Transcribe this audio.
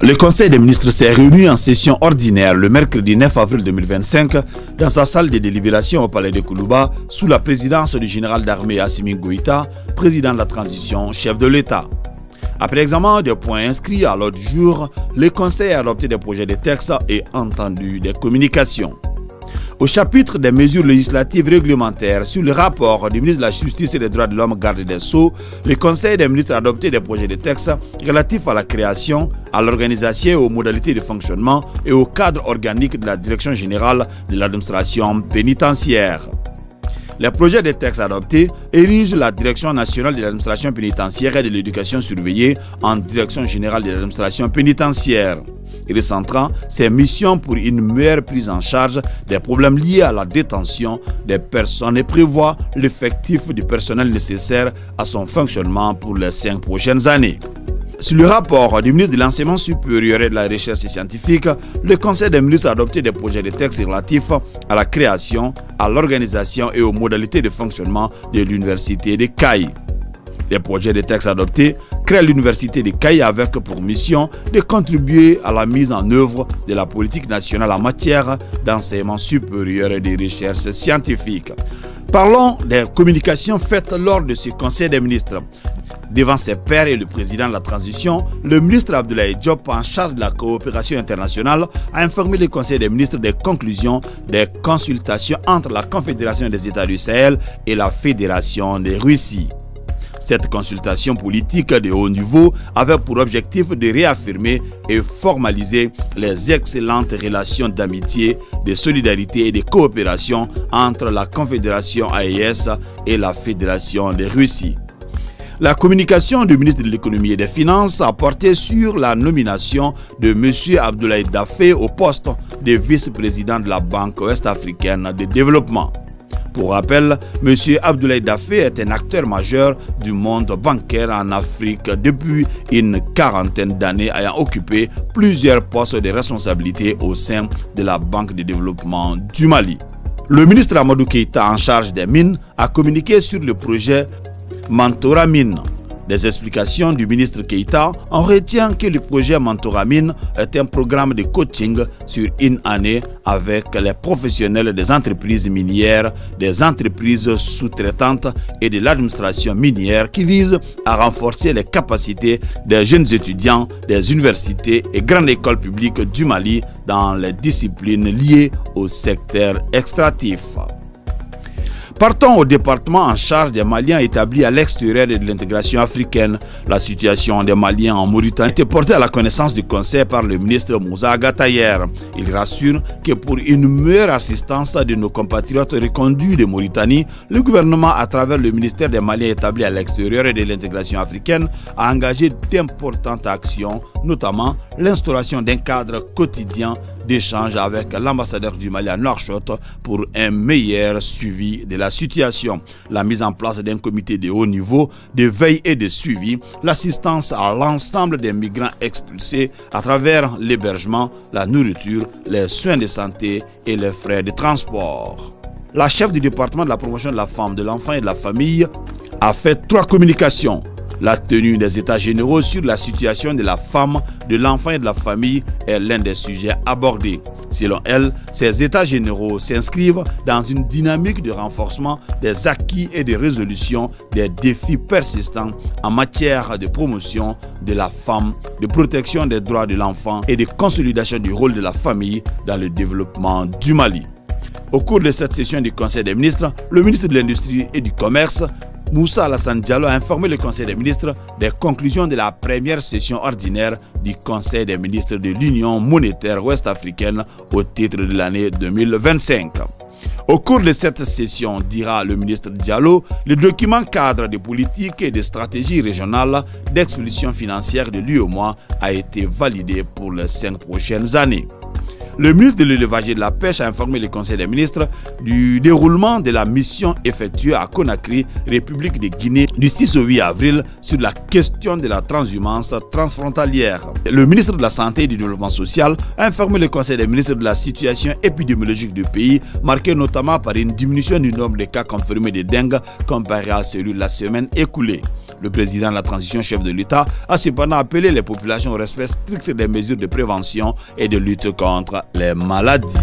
Le Conseil des ministres s'est réuni en session ordinaire le mercredi 9 avril 2025 dans sa salle de délibération au palais de Koulouba sous la présidence du général d'armée Assimi Goïta, président de la transition, chef de l'État. Après l'examen des points inscrits à l'ordre du jour, le Conseil a adopté des projets de texte et entendu des communications. Au chapitre des mesures législatives réglementaires sur le rapport du ministre de la Justice et des Droits de l'Homme garde des Sceaux, le Conseil des ministres a adopté des projets de texte relatifs à la création, à l'organisation et aux modalités de fonctionnement et au cadre organique de la Direction générale de l'administration pénitentiaire. Les projets de texte adoptés érigent la Direction nationale de l'administration pénitentiaire et de l'éducation surveillée en Direction générale de l'administration pénitentiaire, recentrant ses missions pour une meilleure prise en charge des problèmes liés à la détention des personnes et prévoit l'effectif du personnel nécessaire à son fonctionnement pour les 5 prochaines années. Sur le rapport du ministre de l'Enseignement supérieur et de la Recherche scientifique, le Conseil des ministres a adopté des projets de texte relatifs à la création, à l'organisation et aux modalités de fonctionnement de l'Université de Caille. Les projets de texte adoptés créent l'Université de Caille avec pour mission de contribuer à la mise en œuvre de la politique nationale en matière d'enseignement supérieur et de recherche scientifique. Parlons des communications faites lors de ce Conseil des ministres. Devant ses pairs et le président de la transition, le ministre Abdoulaye Diop, en charge de la coopération internationale, a informé le Conseil des ministres des conclusions des consultations entre la Confédération des États du Sahel et la Fédération de Russie. Cette consultation politique de haut niveau avait pour objectif de réaffirmer et formaliser les excellentes relations d'amitié, de solidarité et de coopération entre la Confédération AES et la Fédération de Russie. La communication du ministre de l'Économie et des Finances a porté sur la nomination de M. Abdoulaye Daffé au poste de vice-président de la Banque ouest-africaine de développement. Pour rappel, M. Abdoulaye Daffé est un acteur majeur du monde bancaire en Afrique depuis une quarantaine d'années, ayant occupé plusieurs postes de responsabilité au sein de la Banque de développement du Mali. Le ministre Amadou Keïta, en charge des mines, a communiqué sur le projet Mentora Mine. Des explications du ministre Keïta, on retient que le projet Mentora Mine est un programme de coaching sur une année avec les professionnels des entreprises minières, des entreprises sous-traitantes et de l'administration minière qui vise à renforcer les capacités des jeunes étudiants des universités et grandes écoles publiques du Mali dans les disciplines liées au secteur extractif. Partons au département en charge des Maliens établis à l'extérieur de l'intégration africaine. La situation des Maliens en Mauritanie était portée à la connaissance du Conseil par le ministre Moussa Agatayer. Il rassure que pour une meilleure assistance de nos compatriotes reconduits de Mauritanie, le gouvernement, à travers le ministère des Maliens établis à l'extérieur et de l'intégration africaine, a engagé d'importantes actions, notamment l'instauration d'un cadre quotidien d'échange avec l'ambassadeur du Mali à Nouakchott pour un meilleur suivi de la situation, la mise en place d'un comité de haut niveau de veille et de suivi, l'assistance à l'ensemble des migrants expulsés à travers l'hébergement, la nourriture, les soins de santé et les frais de transport. La chef du département de la promotion de la femme, de l'enfant et de la famille a fait 3 communications. La tenue des états généraux sur la situation de la femme, de l'enfant et de la famille est l'un des sujets abordés. Selon elle, ces états généraux s'inscrivent dans une dynamique de renforcement des acquis et de résolution des défis persistants en matière de promotion de la femme, de protection des droits de l'enfant et de consolidation du rôle de la famille dans le développement du Mali. Au cours de cette session du Conseil des ministres, le ministre de l'Industrie et du Commerce, Moussa Alassane Diallo, a informé le Conseil des ministres des conclusions de la première session ordinaire du Conseil des ministres de l'Union monétaire ouest-africaine au titre de l'année 2025. Au cours de cette session, dira le ministre Diallo, le document cadre de politique et de stratégie régionale d'expulsion financière de l'UEMOA a été validé pour les 5 prochaines années. Le ministre de l'Élevage et de la Pêche a informé le Conseil des ministres du déroulement de la mission effectuée à Conakry, République de Guinée, du 6 au 8 avril sur la question de la transhumance transfrontalière. Le ministre de la Santé et du Développement social a informé le Conseil des ministres de la situation épidémiologique du pays, marquée notamment par une diminution du nombre de cas confirmés de dengue comparé à celui de la semaine écoulée. Le président de la transition, chef de l'État, a cependant appelé les populations au respect strict des mesures de prévention et de lutte contre les maladies.